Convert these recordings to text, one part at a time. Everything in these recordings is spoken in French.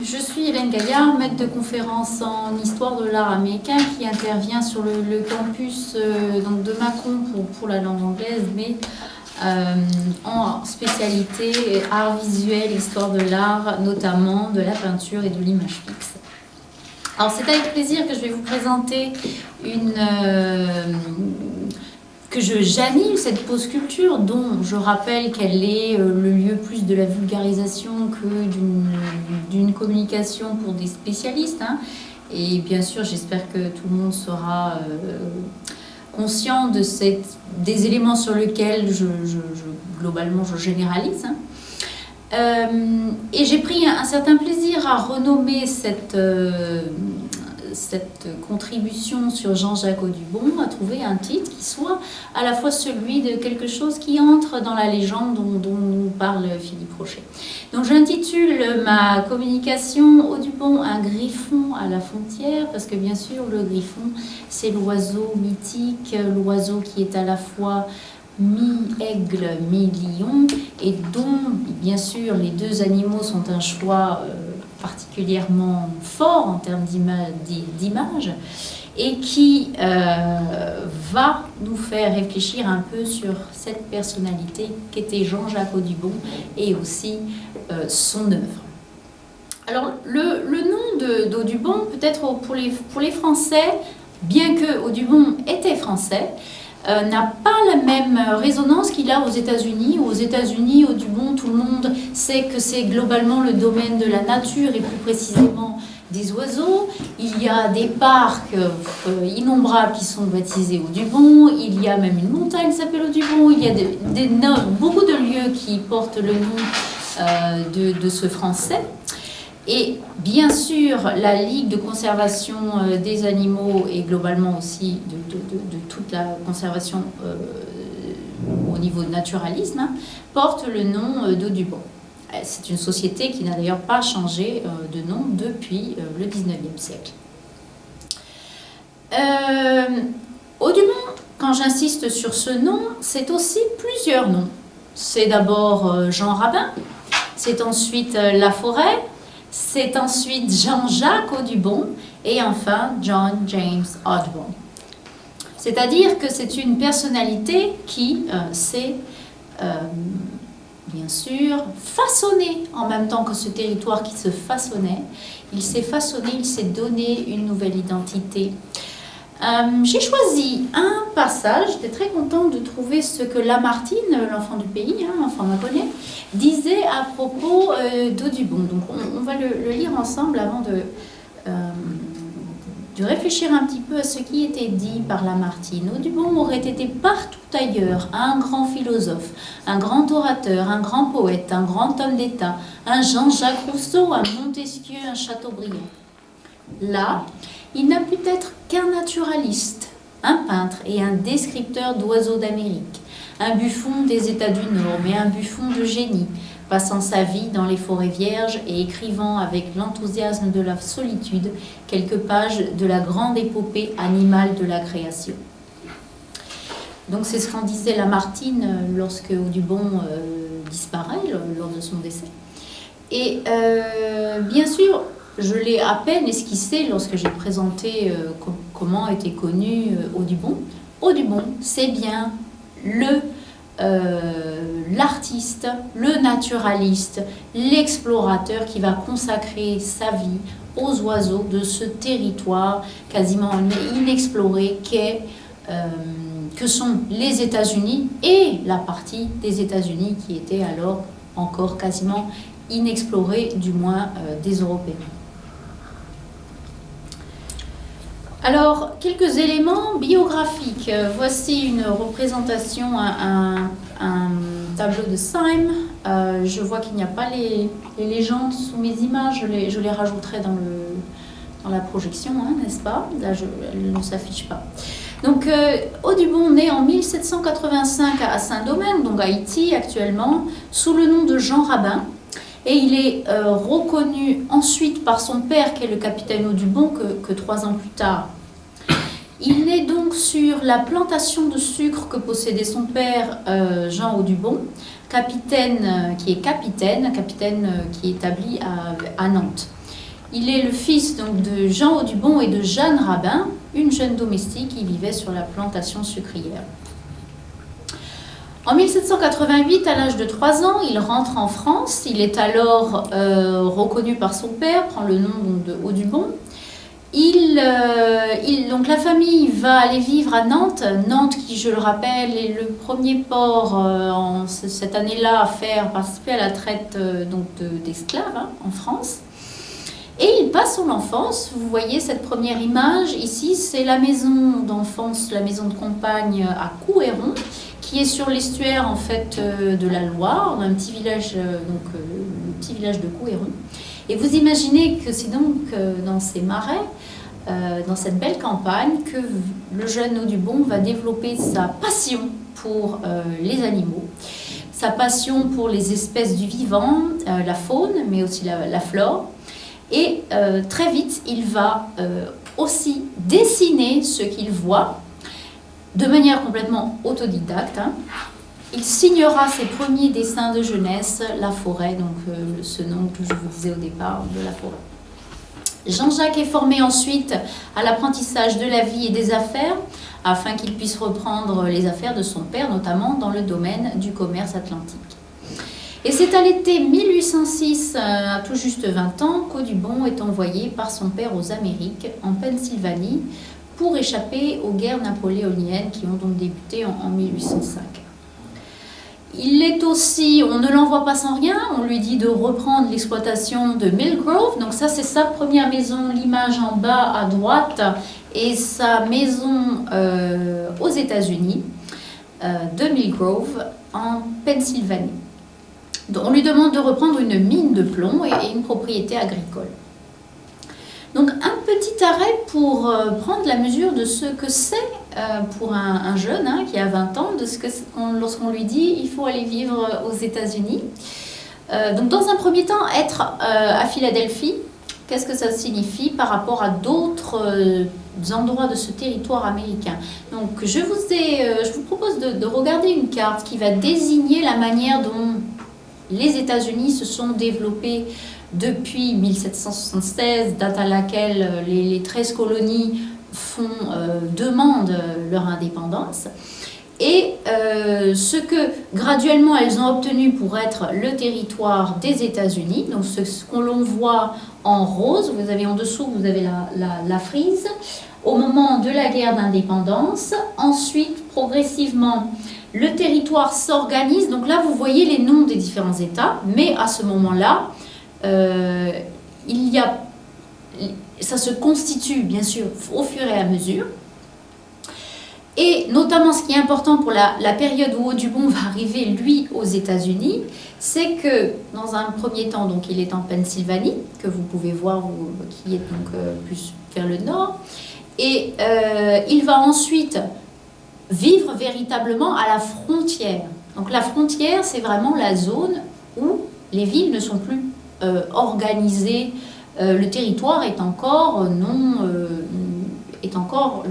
Je suis Hélène Gaillard, maître de conférence en histoire de l'art américain qui intervient sur le campus donc de Mâcon pour la langue anglaise, mais en spécialité art visuel, histoire de l'art, notamment de la peinture et de l'image fixe. Alors c'est avec plaisir que je vais vous présenter j'anime cette pause culture dont je rappelle qu'elle est le lieu plus de la vulgarisation que d'une communication pour des spécialistes. Hein. Et bien sûr, j'espère que tout le monde sera conscient des éléments sur lesquels globalement je généralise. Hein. Et j'ai pris un certain plaisir à renommer cette contribution sur Jean-Jacques Audubon, à trouver un titre qui soit à la fois celui de quelque chose qui entre dans la légende dont nous parle Philippe Rocher. Donc j'intitule ma communication Audubon, un griffon à la frontière, parce que bien sûr le griffon c'est l'oiseau mythique, l'oiseau qui est à la fois mi-aigle, mi-lion, et dont bien sûr les deux animaux sont un choix particulièrement fort en termes d'image et qui va nous faire réfléchir un peu sur cette personnalité qu'était Jean-Jacques Audubon et aussi son œuvre. Alors le nom d'Audubon, peut-être pour les Français, bien que Audubon était français, n'a pas la même résonance qu'il a aux États-Unis. Aux États-Unis, Audubon, tout le monde sait que c'est globalement le domaine de la nature et plus précisément des oiseaux. Il y a des parcs innombrables qui sont baptisés Audubon. Il y a même une montagne qui s'appelle Audubon. Il y a beaucoup de lieux qui portent le nom de ce Français. Et bien sûr, la Ligue de conservation des animaux et globalement aussi de toute la conservation au niveau de naturalisme porte le nom d'Audubon. C'est une société qui n'a d'ailleurs pas changé de nom depuis le 19e siècle. Audubon, quand j'insiste sur ce nom, c'est aussi plusieurs noms. C'est d'abord Jean Rabin, c'est ensuite Laforêt, c'est ensuite Jean-Jacques Audubon et enfin John James Audubon. C'est-à-dire que c'est une personnalité qui s'est bien sûr façonné en même temps que ce territoire qui se façonnait. Il s'est façonné, il s'est donné une nouvelle identité. J'ai choisi un passage, j'étais très contente de trouver ce que Lamartine, l'enfant du pays, l'enfant mâconnais, disait à propos d'Audubon. Donc on va le lire ensemble avant de réfléchir un petit peu à ce qui était dit par Lamartine. Audubon aurait été partout ailleurs un grand philosophe, un grand orateur, un grand poète, un grand homme d'État, un Jean-Jacques Rousseau, un Montesquieu, un Chateaubriand. Là, il n'a pu être qu'un naturaliste, un peintre et un descripteur d'oiseaux d'Amérique, un buffon des États du Nord, mais un buffon de génie, passant sa vie dans les forêts vierges et écrivant avec l'enthousiasme de la solitude quelques pages de la grande épopée animale de la création. Donc c'est ce qu'en disait Lamartine lorsque Audubon disparaît lors de son décès. Et bien sûr, je l'ai à peine esquissé lorsque j'ai présenté comment était connu Audubon. Audubon, c'est bien l'artiste, le naturaliste, l'explorateur qui va consacrer sa vie aux oiseaux de ce territoire quasiment inexploré que sont les États-Unis et la partie des États-Unis qui était alors encore quasiment inexplorée, du moins des Européens. Alors, quelques éléments biographiques. Voici une représentation, un tableau de Syme. Je vois qu'il n'y a pas les légendes sous mes images. Je les rajouterai dans la projection, n'est-ce pas? Là, elle ne s'affiche pas. Donc, Audubon naît en 1785 à Saint-Domingue, donc à Haïti actuellement, sous le nom de Jean Rabin. Et il est reconnu ensuite par son père, qui est le capitaine Audubon, que 3 ans plus tard. Il naît donc sur la plantation de sucre que possédait son père, Jean Audubon, capitaine qui est établi à Nantes. Il est le fils donc, de Jean Audubon et de Jeanne Rabin, une jeune domestique qui vivait sur la plantation sucrière. En 1788, à l'âge de 3 ans, il rentre en France. Il est alors reconnu par son père, prend le nom donc, de Audubon. Donc la famille va aller vivre à Nantes. Nantes, qui, je le rappelle, est le premier port cette année-là à faire participer à la traite d'esclaves en France. Et il passe son enfance. Vous voyez cette première image. Ici, c'est la maison d'enfance, la maison de campagne à Couëron, qui est sur l'estuaire en fait de la Loire, un petit village, le petit village de Couëron. Et vous imaginez que c'est donc dans ces marais, dans cette belle campagne, que le jeune Audubon va développer sa passion pour les animaux, sa passion pour les espèces du vivant, la faune, mais aussi la flore. Et très vite, il va aussi dessiner ce qu'il voit, de manière complètement autodidacte. Il signera ses premiers dessins de jeunesse, La Forêt, donc ce nom que je vous disais au départ de La Forêt. Jean-Jacques est formé ensuite à l'apprentissage de la vie et des affaires, afin qu'il puisse reprendre les affaires de son père, notamment dans le domaine du commerce atlantique. Et c'est à l'été 1806, à tout juste 20 ans, qu'Audubon est envoyé par son père aux Amériques, en Pennsylvanie, pour échapper aux guerres napoléoniennes qui ont donc débuté en 1805. Il est aussi, on ne l'envoie pas sans rien, on lui dit de reprendre l'exploitation de Mill Grove. Donc ça, c'est sa première maison, l'image en bas à droite, et sa maison aux États-Unis, de Mill Grove, en Pennsylvanie. Donc, on lui demande de reprendre une mine de plomb et une propriété agricole. Donc un petit arrêt pour prendre la mesure de ce que c'est pour un jeune qui a 20 ans, de ce que lorsqu'on lui dit il faut aller vivre aux États-Unis. Donc dans un premier temps, être à Philadelphie, qu'est-ce que ça signifie par rapport à d'autres endroits de ce territoire américain? Donc je vous propose de regarder une carte qui va désigner la manière dont les États-Unis se sont développés depuis 1776, date à laquelle les 13 colonies demandent leur indépendance, et ce que graduellement elles ont obtenu pour être le territoire des États-Unis. Donc ce qu'on l'on voit en rose, vous avez en dessous, vous avez la frise, au moment de la guerre d'indépendance. Ensuite, progressivement, le territoire s'organise. Donc là, vous voyez les noms des différents États, mais à ce moment-là, ça se constitue bien sûr au fur et à mesure. Et notamment, ce qui est important pour la période où Audubon va arriver, lui, aux États-Unis, c'est que, dans un premier temps, donc, il est en Pennsylvanie, que vous pouvez voir, qui est donc plus vers le nord, et il va ensuite vivre véritablement à la frontière. Donc la frontière, c'est vraiment la zone où les villes ne sont plus organisées, le territoire est encore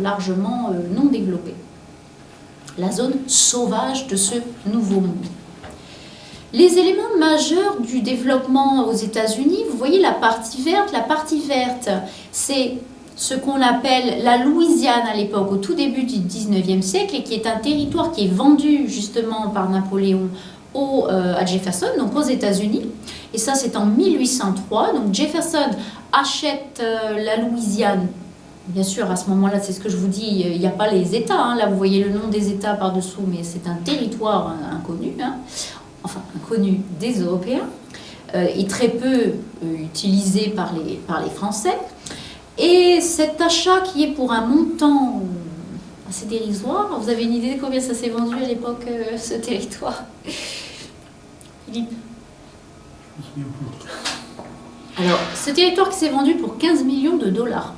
largement non développé. La zone sauvage de ce nouveau monde. Les éléments majeurs du développement aux États-Unis, vous voyez la partie verte. La partie verte, c'est ce qu'on appelle la Louisiane à l'époque, au tout début du 19e siècle, et qui est un territoire qui est vendu justement par Napoléon à Jefferson, donc aux États-Unis. Et ça, c'est en 1803. Donc Jefferson achète la Louisiane. Bien sûr, à ce moment-là, c'est ce que je vous dis, il n'y a pas les États. Là, vous voyez le nom des États par-dessous, mais c'est un territoire inconnu, enfin inconnu des Européens, et très peu utilisé par les Français. Et cet achat qui est pour un montant assez dérisoire, vous avez une idée de combien ça s'est vendu à l'époque, ce territoire, Philippe? Alors, ce territoire qui s'est vendu pour 15 millions de dollars.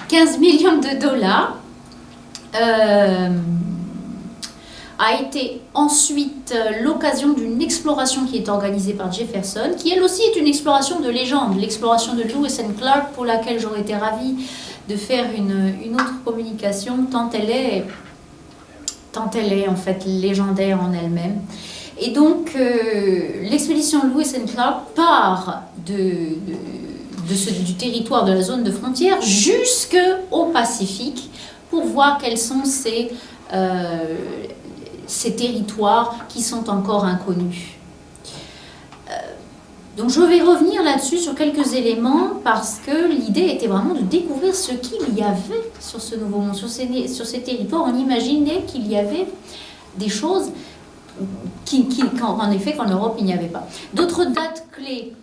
15 millions de dollars a été ensuite l'occasion d'une exploration qui est organisée par Jefferson, qui elle aussi est une exploration de légende, l'exploration de Lewis and Clark, pour laquelle j'aurais été ravie de faire une autre communication, tant elle est en fait légendaire en elle-même. Et donc l'expédition Lewis and Clark part de du territoire de la zone de frontière jusqu'au Pacifique pour voir quels sont ces territoires qui sont encore inconnus. Donc je vais revenir là-dessus sur quelques éléments parce que l'idée était vraiment de découvrir ce qu'il y avait sur ce nouveau monde, sur ces territoires. On imaginait qu'il y avait des choses en effet qu'en Europe il n'y avait pas. D'autres dates clés.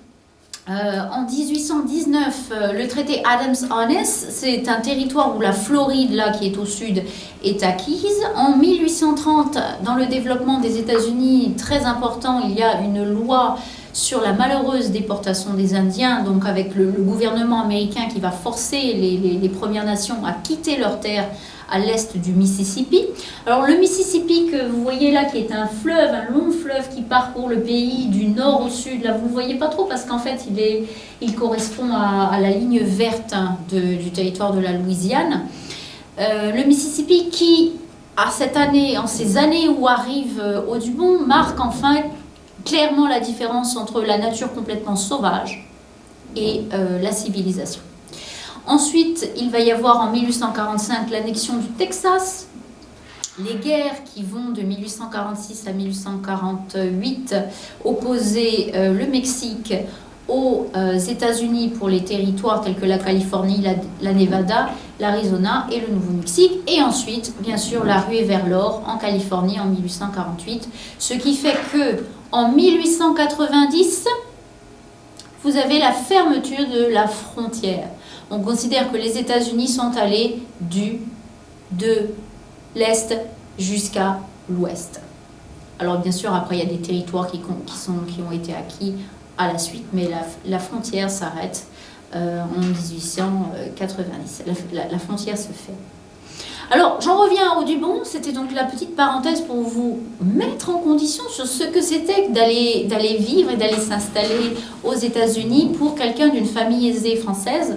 En 1819, le traité Adams-Onnis, c'est un territoire où la Floride, là, qui est au sud, est acquise. En 1830, dans le développement des États-Unis, très important, il y a une loi sur la malheureuse déportation des Indiens, donc avec le gouvernement américain qui va forcer les Premières Nations à quitter leurs terres à l'est du Mississippi. Alors le Mississippi que vous voyez là, qui est un fleuve, un long fleuve qui parcourt le pays du nord au sud, là vous ne le voyez pas trop parce qu'en fait il correspond à la ligne verte du territoire de la Louisiane. Le Mississippi qui, en ces années où arrive Audubon, marque enfin clairement la différence entre la nature complètement sauvage et la civilisation. Ensuite, il va y avoir en 1845 l'annexion du Texas, les guerres qui vont de 1846 à 1848 opposer le Mexique aux États-Unis pour les territoires tels que la Californie, la Nevada, l'Arizona et le Nouveau-Mexique. Et ensuite, bien sûr, la ruée vers l'or en Californie en 1848. Ce qui fait que en 1890, vous avez la fermeture de la frontière. On considère que les États-Unis sont allés de l'Est jusqu'à l'Ouest. Alors bien sûr, après, il y a des territoires qui ont été acquis à la suite, mais la frontière s'arrête en 1890. La frontière se fait. Alors, j'en reviens à Audubon. C'était donc la petite parenthèse pour vous mettre en condition sur ce que c'était d'aller vivre et d'aller s'installer aux États-Unis pour quelqu'un d'une famille aisée française.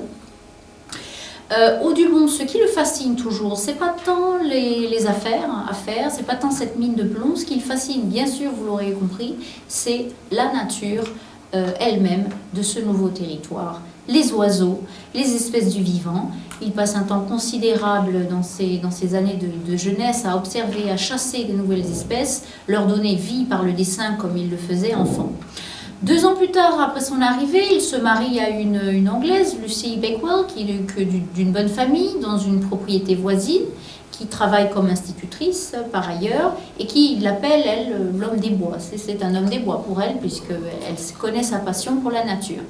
Audubon, ce qui le fascine toujours, c'est pas tant les affaires à faire, c'est pas tant cette mine de plomb. Ce qui le fascine, bien sûr, vous l'aurez compris, c'est la nature elle-même de ce nouveau territoire. Les oiseaux, les espèces du vivant. Il passe un temps considérable dans ses années de jeunesse à observer, à chasser de nouvelles espèces, leur donner vie par le dessin comme il le faisait enfant. 2 ans plus tard, après son arrivée, il se marie à une Anglaise, Lucy Bakewell, qui est d'une bonne famille, dans une propriété voisine, qui travaille comme institutrice par ailleurs, et qui l'appelle, elle, l'homme des bois. C'est un homme des bois pour elle, puisqu'elle connaît sa passion pour la nature.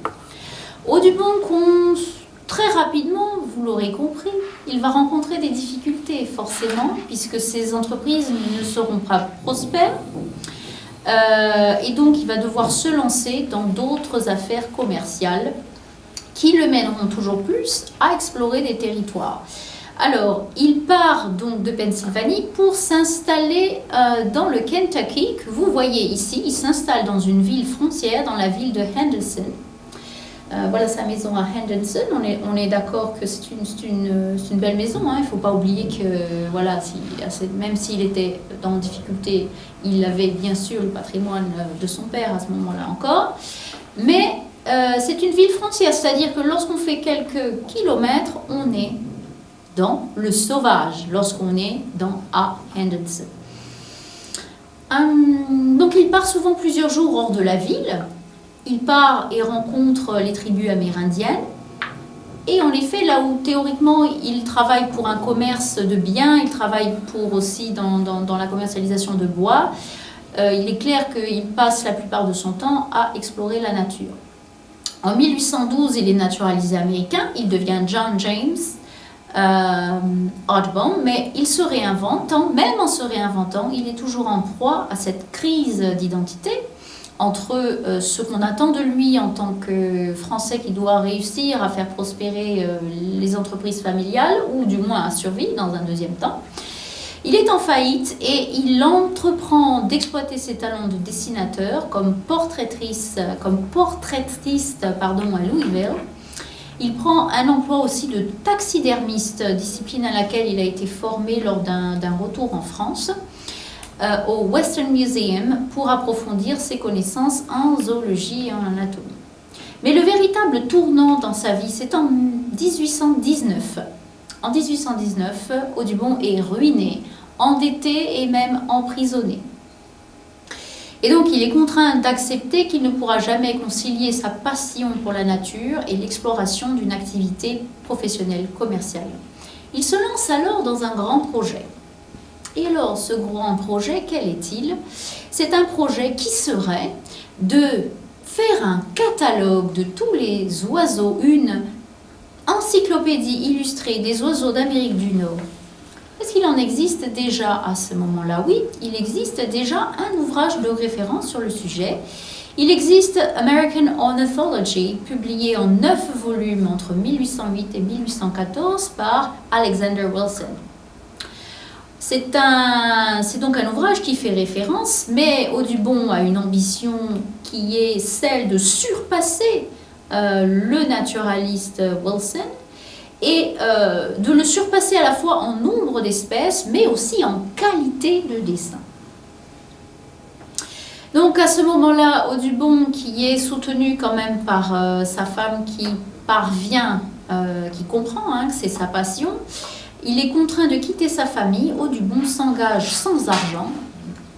Audubon, très rapidement, vous l'aurez compris, il va rencontrer des difficultés, forcément, puisque ses entreprises ne seront pas prospères. Et donc, il va devoir se lancer dans d'autres affaires commerciales qui le mèneront toujours plus à explorer des territoires. Alors, il part donc de Pennsylvanie pour s'installer dans le Kentucky, que vous voyez ici. Il s'installe dans une ville frontière, dans la ville de Henderson. Voilà sa maison à Henderson. On est d'accord que c'est une belle maison. Hein. Il ne faut pas oublier que, voilà, même s'il était en difficulté, il avait bien sûr le patrimoine de son père à ce moment-là encore. Mais c'est une ville frontière, c'est-à-dire que lorsqu'on fait quelques kilomètres, on est dans le sauvage, lorsqu'on est à Henderson. Donc il part souvent plusieurs jours hors de la ville. Il part et rencontre les tribus amérindiennes. Et en effet, là où théoriquement il travaille pour un commerce de biens, il travaille aussi dans la commercialisation de bois, il est clair qu'il passe la plupart de son temps à explorer la nature. En 1812, il est naturalisé américain, il devient John James Audubon, mais il se réinvente, même en se réinventant, il est toujours en proie à cette crise d'identité entre ce qu'on attend de lui en tant que Français qui doit réussir à faire prospérer les entreprises familiales, ou du moins à survivre dans un deuxième temps. Il est en faillite et il entreprend d'exploiter ses talents de dessinateur comme portraitiste à Louisville. Il prend un emploi aussi de taxidermiste, discipline à laquelle il a été formé lors d'un retour en France, au Western Museum, pour approfondir ses connaissances en zoologie et en anatomie. Mais le véritable tournant dans sa vie, c'est en 1819. En 1819, Audubon est ruiné, endetté et même emprisonné. Et donc il est contraint d'accepter qu'il ne pourra jamais concilier sa passion pour la nature et l'exploration d'une activité professionnelle commerciale. Il se lance alors dans un grand projet. Et alors ce grand projet, quel est-il? C'est un projet qui serait de faire un catalogue de tous les oiseaux, une encyclopédie illustrée des oiseaux d'Amérique du Nord. Est-ce qu'il en existe déjà à ce moment-là? Oui, il existe déjà un ouvrage de référence sur le sujet. Il existe American Ornithology, publié en 9 volumes entre 1808 et 1814 par Alexander Wilson. C'est donc un ouvrage qui fait référence, mais Audubon a une ambition qui est celle de surpasser le naturaliste Wilson et de le surpasser à la fois en nombre d'espèces, mais aussi en qualité de dessin. Donc à ce moment-là, Audubon, qui est soutenu quand même par sa femme qui parvient, qui comprend que c'est sa passion, il est contraint de quitter sa famille. Audubon s'engage sans argent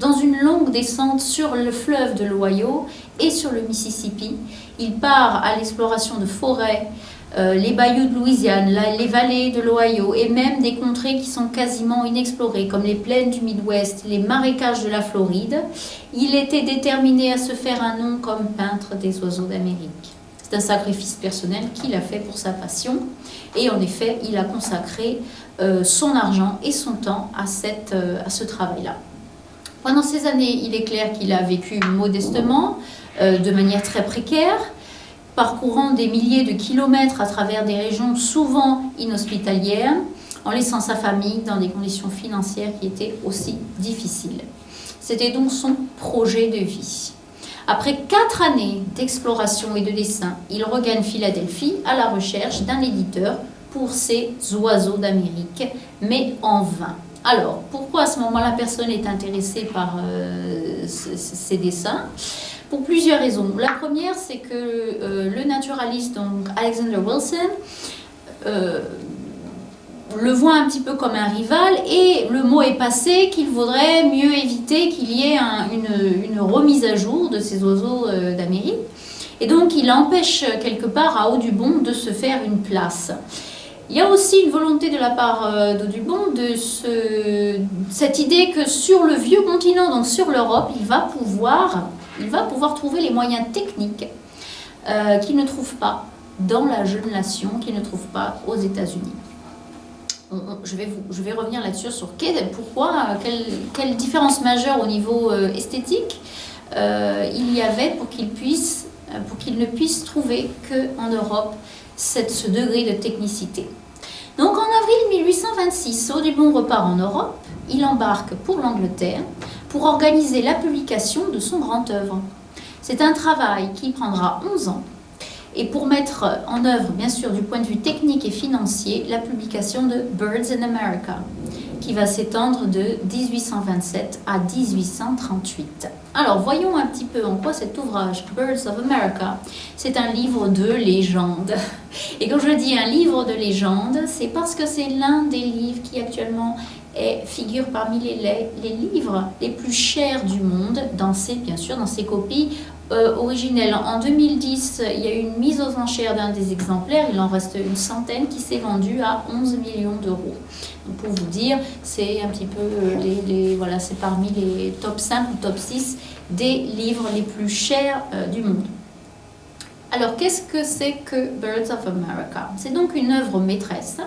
dans une longue descente sur le fleuve de l'Ohio et sur le Mississippi. Il part à l'exploration de forêts, les bayous de Louisiane, les vallées de l'Ohio et même des contrées qui sont quasiment inexplorées, comme les plaines du Midwest, les marécages de la Floride. Il était déterminé à se faire un nom comme peintre des oiseaux d'Amérique. C'est un sacrifice personnel qu'il a fait pour sa passion. Et en effet, il a consacré son argent et son temps à ce travail-là. Pendant ces années, il est clair qu'il a vécu modestement, de manière très précaire, parcourant des milliers de kilomètres à travers des régions souvent inhospitalières, en laissant sa famille dans des conditions financières qui étaient aussi difficiles. C'était donc son projet de vie. Après 4 années d'exploration et de dessin, il regagne Philadelphie à la recherche d'un éditeur pour ses oiseaux d'Amérique, mais en vain. Alors, pourquoi à ce moment-là personne n'est intéressé par ces dessins? Pour plusieurs raisons. La première, c'est que le naturaliste, donc Alexander Wilson, le voit un petit peu comme un rival et le mot est passé qu'il vaudrait mieux éviter qu'il y ait une remise à jour de ces oiseaux d'Amérique. Et donc, il empêche quelque part à Audubon de se faire une place. Il y a aussi une volonté de la part d'Audubon de cette idée que sur le vieux continent, donc sur l'Europe, il va pouvoir trouver les moyens techniques qu'il ne trouve pas dans la jeune nation, qu'il ne trouve pas aux États-Unis. Je vais revenir là-dessus sur quelle différence majeure au niveau esthétique il y avait pour qu'il ne puisse trouver qu'en Europe ce degré de technicité. Donc en avril 1826, Audubon repart en Europe, il embarque pour l'Angleterre pour organiser la publication de son grand œuvre. C'est un travail qui prendra 11 ans et pour mettre en œuvre, bien sûr, du point de vue technique et financier, la publication de Birds in America, qui va s'étendre de 1827 à 1838. Alors, voyons un petit peu en quoi cet ouvrage, Birds of America, c'est un livre de légende. Et quand je dis un livre de légende, c'est parce que c'est l'un des livres qui actuellement figure parmi les livres les plus chers du monde, bien sûr, dans ses copies originelles. En 2010, il y a eu une mise aux enchères d'un des exemplaires, il en reste une centaine qui s'est vendue à 11 millions d'euros. Donc pour vous dire, c'est un petit peu, voilà, c'est parmi les top 5 ou top 6 des livres les plus chers du monde. Alors, qu'est-ce que c'est que Birds of America? C'est donc une œuvre maîtresse,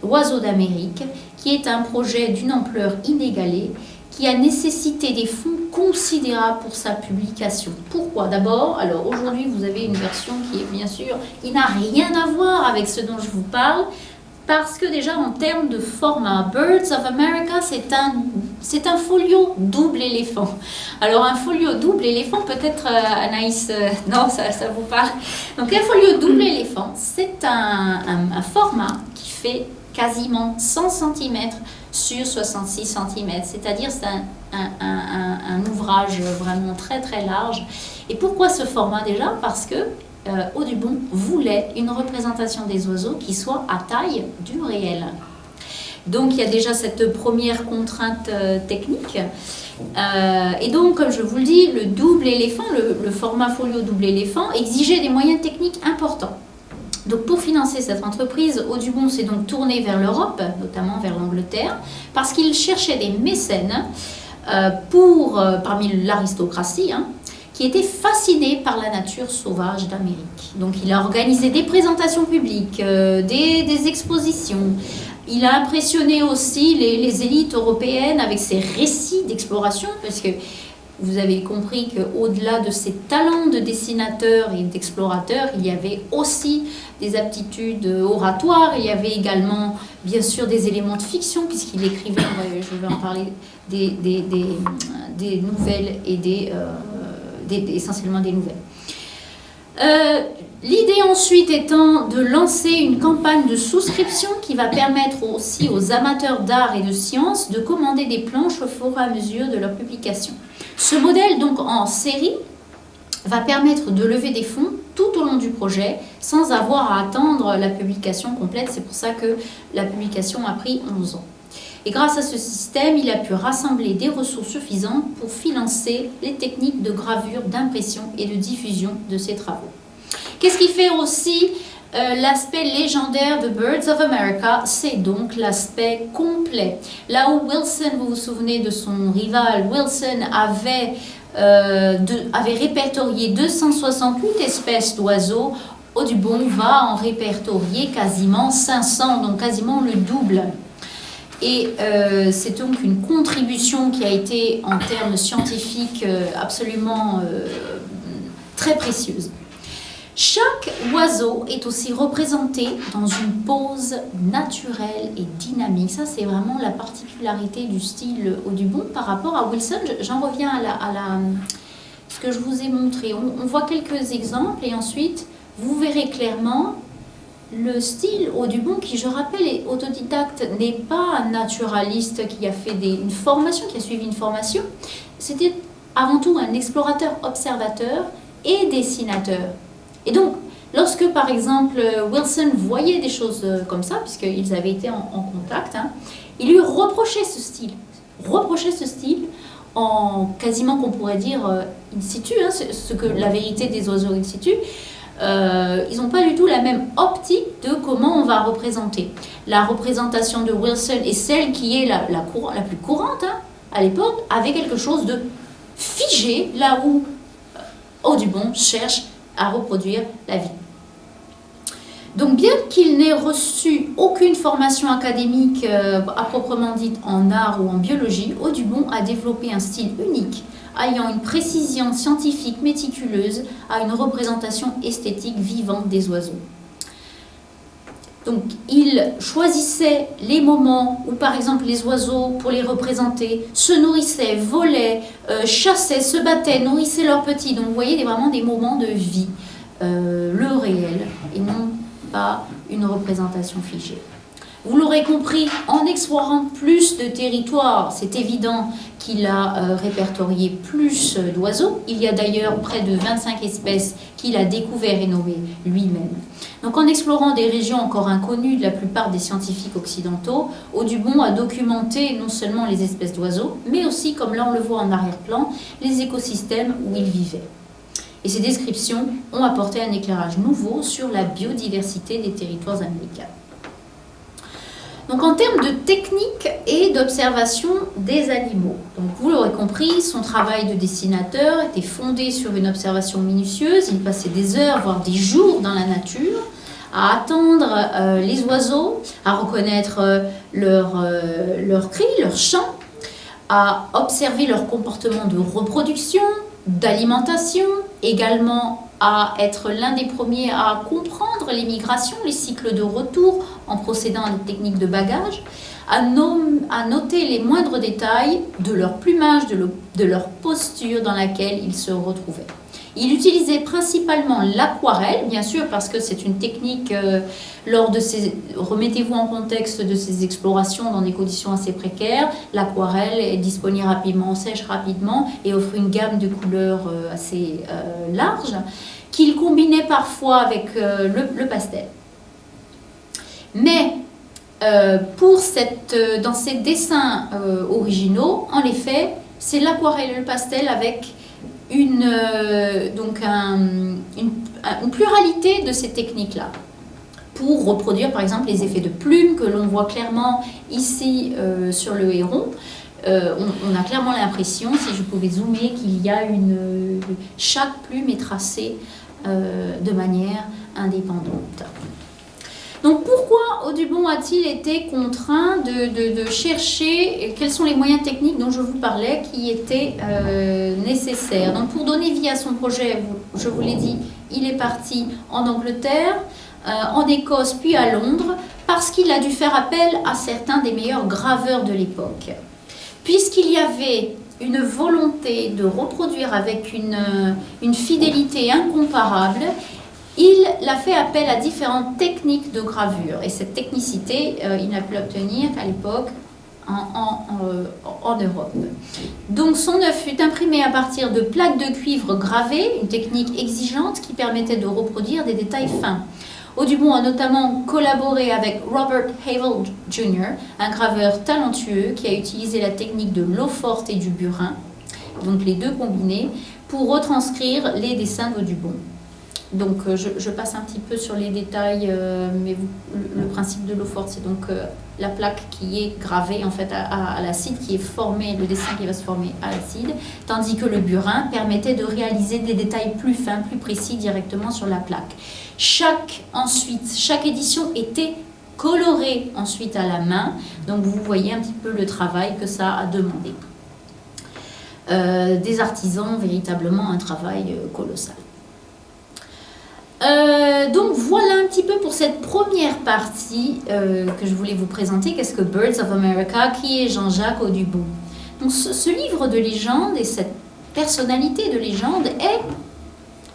Oiseaux d'Amérique, qui est un projet d'une ampleur inégalée, qui a nécessité des fonds considérables pour sa publication. Pourquoi? D'abord, alors aujourd'hui, vous avez une version qui est bien sûr, qui n'a rien à voir avec ce dont je vous parle, parce que déjà en termes de format, Birds of America, c'est un folio double éléphant. Alors un folio double éléphant, peut-être Anaïs, non, ça vous parle. Donc un folio double éléphant, c'est un format qui fait quasiment 100 cm sur 66 cm, c'est-à-dire c'est un ouvrage vraiment très très large. Et pourquoi ce format déjà? Parce que Audubon voulait une représentation des oiseaux qui soit à taille du réel. Donc il y a déjà cette première contrainte technique. Et donc, comme je vous le dis, le double éléphant, le format folio double éléphant, exigeait des moyens techniques importants. Donc pour financer cette entreprise, Audubon s'est donc tourné vers l'Europe, notamment vers l'Angleterre, parce qu'il cherchait des mécènes parmi l'aristocratie, qui était fascinée par la nature sauvage d'Amérique. Donc il a organisé des présentations publiques, des expositions. Il a impressionné aussi les élites européennes avec ses récits d'exploration, parce que vous avez compris qu'au-delà de ses talents de dessinateur et d'explorateur, il y avait aussi des aptitudes oratoires, il y avait également, bien sûr, des éléments de fiction, puisqu'il écrivait, je vais en parler, des nouvelles et essentiellement des nouvelles. L'idée ensuite étant de lancer une campagne de souscription qui va permettre aussi aux amateurs d'art et de sciences de commander des planches au fur et à mesure de leur publication. Ce modèle, donc en série, va permettre de lever des fonds tout au long du projet sans avoir à attendre la publication complète. C'est pour ça que la publication a pris 11 ans. Et grâce à ce système, il a pu rassembler des ressources suffisantes pour financer les techniques de gravure, d'impression et de diffusion de ses travaux. Qu'est-ce qui fait aussi l'aspect légendaire de Birds of America? C'est donc l'aspect complet. Là où Wilson, vous vous souvenez de son rival, Wilson avait répertorié 268 espèces d'oiseaux, Audubon va en répertorier quasiment 500, donc quasiment le double. Et c'est donc une contribution qui a été, en termes scientifiques, absolument très précieuse. Chaque oiseau est aussi représenté dans une pose naturelle et dynamique. Ça, c'est vraiment la particularité du style Audubon par rapport à Wilson. J'en reviens à ce que je vous ai montré. On voit quelques exemples et ensuite, vous verrez clairement le style Audubon, qui, je rappelle, est autodidacte, n'est pas un naturaliste qui a fait une formation, qui a suivi une formation. C'était avant tout un explorateur, observateur et dessinateur. Et donc, lorsque, par exemple, Wilson voyait des choses comme ça, puisqu'ils avaient été en contact, il lui reprochait ce style. En quasiment, qu'on pourrait dire, in situ, ce que la vérité des oiseaux in situ. Ils n'ont pas du tout la même optique de comment on va représenter. La représentation de Wilson est celle qui est la plus courante à l'époque, avec quelque chose de figé, là où Audubon cherche à reproduire la vie. Donc bien qu'il n'ait reçu aucune formation académique à proprement dite en art ou en biologie, Audubon a développé un style unique, ayant une précision scientifique méticuleuse à une représentation esthétique vivante des oiseaux. Donc il choisissait les moments où, par exemple, les oiseaux, pour les représenter, se nourrissaient, volaient, chassaient, se battaient, nourrissaient leurs petits. Donc vous voyez vraiment des moments de vie, le réel, et non pas une représentation figée. Vous l'aurez compris, en explorant plus de territoires, c'est évident qu'il a répertorié plus d'oiseaux. Il y a d'ailleurs près de 25 espèces qu'il a découvert et nommées lui-même. Donc en explorant des régions encore inconnues de la plupart des scientifiques occidentaux, Audubon a documenté non seulement les espèces d'oiseaux, mais aussi, comme là on le voit en arrière-plan, les écosystèmes où ils vivaient. Et ces descriptions ont apporté un éclairage nouveau sur la biodiversité des territoires américains. Donc en termes de technique et d'observation des animaux, donc vous l'aurez compris, son travail de dessinateur était fondé sur une observation minutieuse. Il passait des heures, voire des jours dans la nature, à attendre les oiseaux, à reconnaître leurs cris, leurs chants, à observer leur comportement de reproduction, d'alimentation, également à être l'un des premiers à comprendre les migrations, les cycles de retour en procédant à des techniques de bagage, à noter les moindres détails de leur plumage, de leur posture dans laquelle ils se retrouvaient. Il utilisait principalement l'aquarelle, bien sûr, parce que c'est une technique, remettez-vous en contexte de ces explorations dans des conditions assez précaires. L'aquarelle est disponible rapidement, sèche rapidement et offre une gamme de couleurs assez large. qu'il combinait parfois avec le pastel. Mais dans ces dessins originaux, en effet, c'est l'aquarelle et le pastel avec une pluralité de ces techniques-là, pour reproduire par exemple les effets de plumes que l'on voit clairement ici sur le héron. On a clairement l'impression, si je pouvais zoomer, qu'il y a chaque plume est tracée de manière indépendante. Donc pourquoi Audubon a-t-il été contraint de chercher quels sont les moyens techniques dont je vous parlais qui étaient nécessaires? Donc pour donner vie à son projet, je vous l'ai dit, il est parti en Angleterre, en Écosse puis à Londres, parce qu'il a dû faire appel à certains des meilleurs graveurs de l'époque. Puisqu'il y avait une volonté de reproduire avec une fidélité incomparable, il a fait appel à différentes techniques de gravure. Et cette technicité, il n'a pu l'obtenir qu'à l'époque en Europe. Donc son œuvre fut imprimée à partir de plaques de cuivre gravées, une technique exigeante qui permettait de reproduire des détails fins. Audubon a notamment collaboré avec Robert Havel Jr., un graveur talentueux qui a utilisé la technique de l'eau forte et du burin, donc les deux combinés, pour retranscrire les dessins d'Audubon. Donc je passe un petit peu sur les détails, mais le principe de l'eau forte, c'est donc la plaque qui est gravée en fait à l'acide, qui est formée, le dessin qui va se former à l'acide, tandis que le burin permettait de réaliser des détails plus fins, plus précis directement sur la plaque. Chaque édition était colorée ensuite à la main, donc vous voyez un petit peu le travail que ça a demandé. Des artisans, véritablement un travail colossal. Donc voilà un petit peu pour cette première partie que je voulais vous présenter. Qu'est-ce que Birds of America? Qui est Jean-Jacques Audubon? Donc ce livre de légende et cette personnalité de légende est,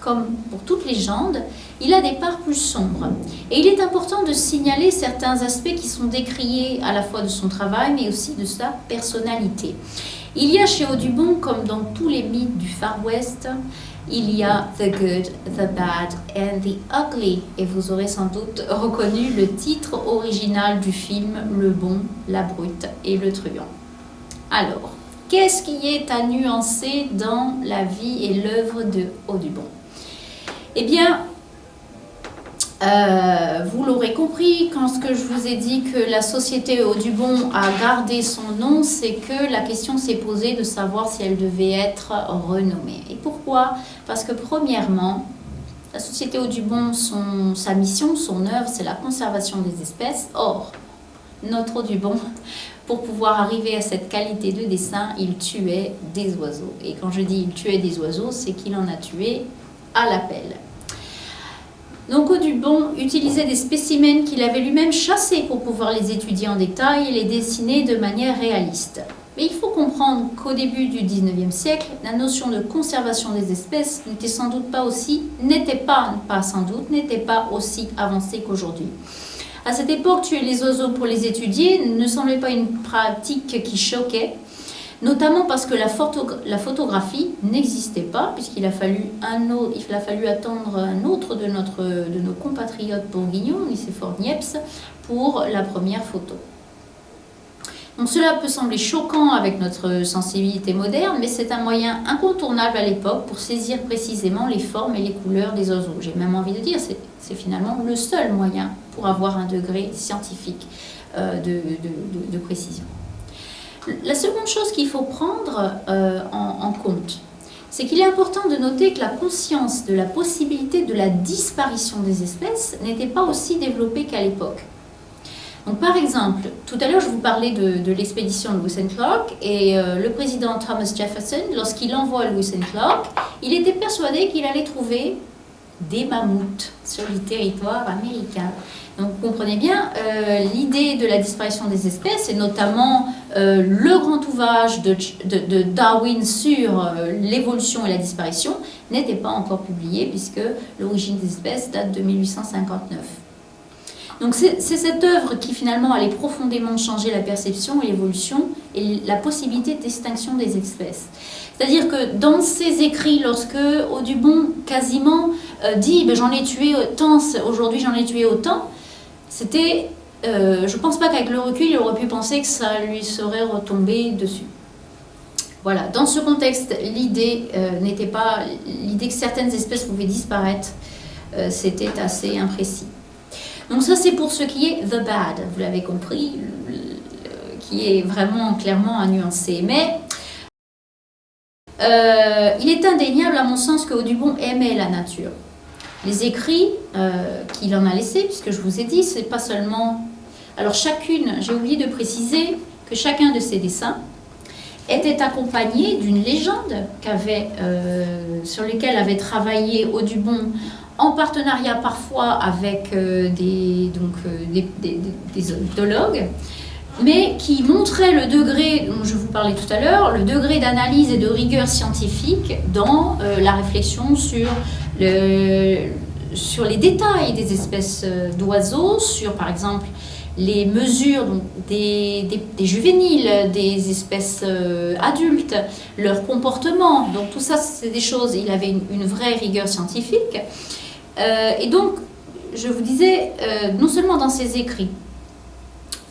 comme pour toute légende, il a des parts plus sombres. Et il est important de signaler certains aspects qui sont décriés à la fois de son travail, mais aussi de sa personnalité. Il y a chez Audubon, comme dans tous les mythes du Far West, il y a The Good, The Bad and The Ugly. Et vous aurez sans doute reconnu le titre original du film, Le Bon, la Brute et le Truand. Alors, qu'est-ce qui est à nuancer dans la vie et l'œuvre de Audubon? Eh bien, vous l'aurez compris, quand ce que je vous ai dit que la société Audubon a gardé son nom, c'est que la question s'est posée de savoir si elle devait être renommée. Et pourquoi? Parce que premièrement, la société Audubon, sa mission, son œuvre, c'est la conservation des espèces. Or, notre Audubon, pour pouvoir arriver à cette qualité de dessin, il tuait des oiseaux. Et quand je dis il tuait des oiseaux, c'est qu'il en a tué à l'appel. Donc Audubon utilisait des spécimens qu'il avait lui-même chassés pour pouvoir les étudier en détail et les dessiner de manière réaliste. Mais il faut comprendre qu'au début du 19e siècle, la notion de conservation des espèces n'était pas aussi avancée qu'aujourd'hui. À cette époque, tuer les oiseaux pour les étudier ne semblait pas une pratique qui choquait, notamment parce que la photographie n'existait pas, puisqu'il a fallu attendre un autre de nos compatriotes bourguignons, Nicéphore Niepce, pour la première photo. Donc cela peut sembler choquant avec notre sensibilité moderne, mais c'est un moyen incontournable à l'époque pour saisir précisément les formes et les couleurs des oiseaux. J'ai même envie de dire, c'est finalement le seul moyen pour avoir un degré scientifique de précision. La seconde chose qu'il faut prendre en compte, c'est qu'il est important de noter que la conscience de la possibilité de la disparition des espèces n'était pas aussi développée qu'à l'époque. Donc, par exemple, tout à l'heure, je vous parlais de l'expédition Lewis and Clark, et le président Thomas Jefferson, lorsqu'il envoie Lewis and Clark, il était persuadé qu'il allait trouver des mammouths sur le territoire américain. Donc, vous comprenez bien, l'idée de la disparition des espèces, et notamment le grand ouvrage de Darwin sur l'évolution et la disparition, n'était pas encore publié, puisque l'origine des espèces date de 1859. Donc c'est cette œuvre qui finalement allait profondément changer la perception et l'évolution et la possibilité d'extinction des espèces. C'est-à-dire que dans ses écrits, lorsque Audubon quasiment dit ben, j'en ai tué tant, aujourd'hui j'en ai tué autant, c'était, je ne pense pas qu'avec le recul, il aurait pu penser que ça lui serait retombé dessus. Voilà, dans ce contexte, l'idée n'était pas, l'idée que certaines espèces pouvaient disparaître, c'était assez imprécis. Donc ça c'est pour ce qui est the bad, vous l'avez compris, qui est vraiment clairement à nuancer. Mais il est indéniable à mon sens que Audubon aimait la nature. Les écrits qu'il en a laissés, puisque je vous ai dit, c'est pas seulement... Alors chacune, j'ai oublié de préciser que chacun de ces dessins était accompagné d'une légende sur laquelle avait travaillé Audubon en partenariat parfois avec des ornithologues, mais qui montrait le degré dont je vous parlais tout à l'heure, le degré d'analyse et de rigueur scientifique dans la réflexion sur les détails des espèces d'oiseaux, sur par exemple les mesures donc, des juvéniles, des espèces adultes, leur comportement. Donc tout ça, c'est des choses, il avait une vraie rigueur scientifique. Et donc, je vous disais, non seulement dans ses écrits,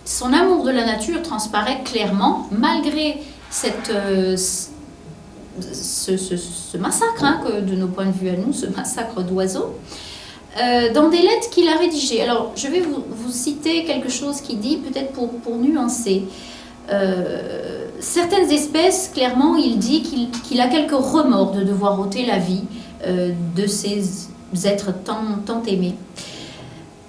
son amour de la nature transparaît clairement, malgré ce massacre, hein, que de nos points de vue à nous, ce massacre d'oiseaux, dans des lettres qu'il a rédigées. Alors, je vais vous citer quelque chose qu'il dit, peut-être pour nuancer. Certaines espèces, clairement, il dit qu'il a quelques remords de devoir ôter la vie de ces êtres tant aimés.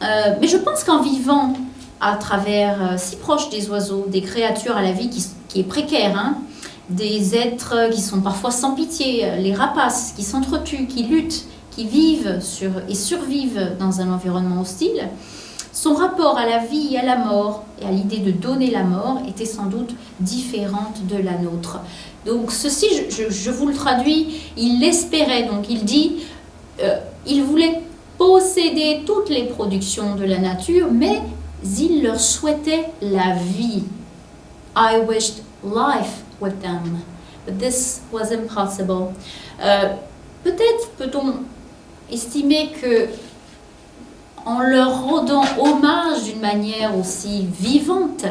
Mais je pense qu'en vivant à travers, si proche des oiseaux, des créatures à la vie qui est précaire, hein, des êtres qui sont parfois sans pitié, les rapaces qui s'entretuent, qui luttent, qui vivent et survivent dans un environnement hostile, son rapport à la vie et à la mort, et à l'idée de donner la mort, était sans doute différente de la nôtre. Donc ceci, je vous le traduis, il l'espérait, donc il dit, il voulait posséder toutes les productions de la nature, mais il leur souhaitait la vie. I wished life with them, but this was impossible. Peut-être peut-on estimer que en leur rendant hommage d'une manière aussi vivante,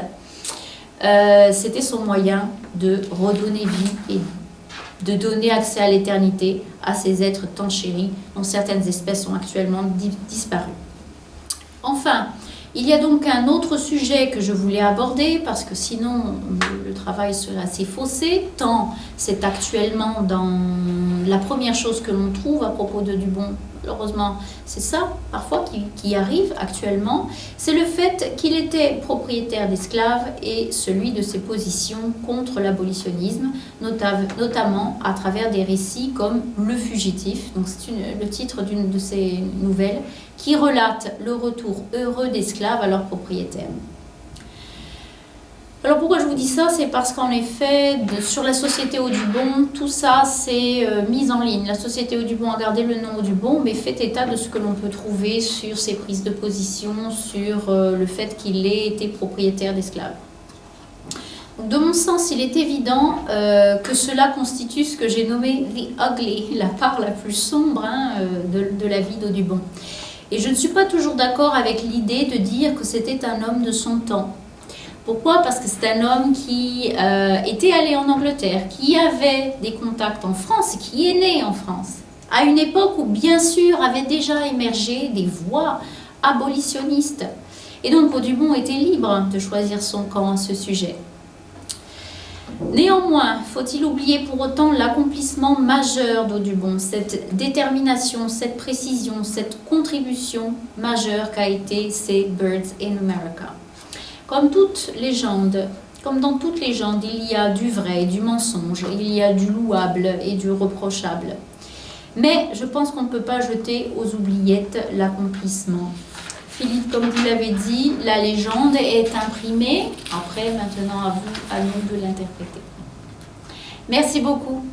c'était son moyen de redonner vie et de donner accès à l'éternité à ces êtres tant chéris dont certaines espèces ont actuellement disparu. Enfin, il y a donc un autre sujet que je voulais aborder parce que sinon le travail serait assez faussé, tant c'est actuellement dans la première chose que l'on trouve à propos de Audubon. Malheureusement, c'est ça parfois qui arrive actuellement, c'est le fait qu'il était propriétaire d'esclaves et celui de ses positions contre l'abolitionnisme, notamment à travers des récits comme Le Fugitif, donc c'est le titre d'une de ses nouvelles, qui relate le retour heureux d'esclaves à leurs propriétaires. Alors pourquoi je vous dis ça? C'est parce qu'en effet, sur la Société Audubon, tout ça c'est mis en ligne. La Société Audubon a gardé le nom Audubon, mais fait état de ce que l'on peut trouver sur ses prises de position, sur le fait qu'il ait été propriétaire d'esclaves. De mon sens, il est évident que cela constitue ce que j'ai nommé « the ugly », la part la plus sombre hein, de la vie d'Audubon. Et je ne suis pas toujours d'accord avec l'idée de dire que c'était un homme de son temps. Pourquoi? Parce que c'est un homme qui était allé en Angleterre, qui avait des contacts en France, qui est né en France, à une époque où, bien sûr, avaient déjà émergé des voix abolitionnistes. Et donc, Audubon était libre de choisir son camp à ce sujet. Néanmoins, faut-il oublier pour autant l'accomplissement majeur d'Audubon, cette détermination, cette précision, cette contribution majeure qu'a été ces Birds in America. Comme toute légende, comme dans toute légende, il y a du vrai et du mensonge, il y a du louable et du reprochable. Mais je pense qu'on ne peut pas jeter aux oubliettes l'accomplissement. Philippe, comme vous l'avez dit, la légende est imprimée. Après, maintenant, à vous, à nous de l'interpréter. Merci beaucoup.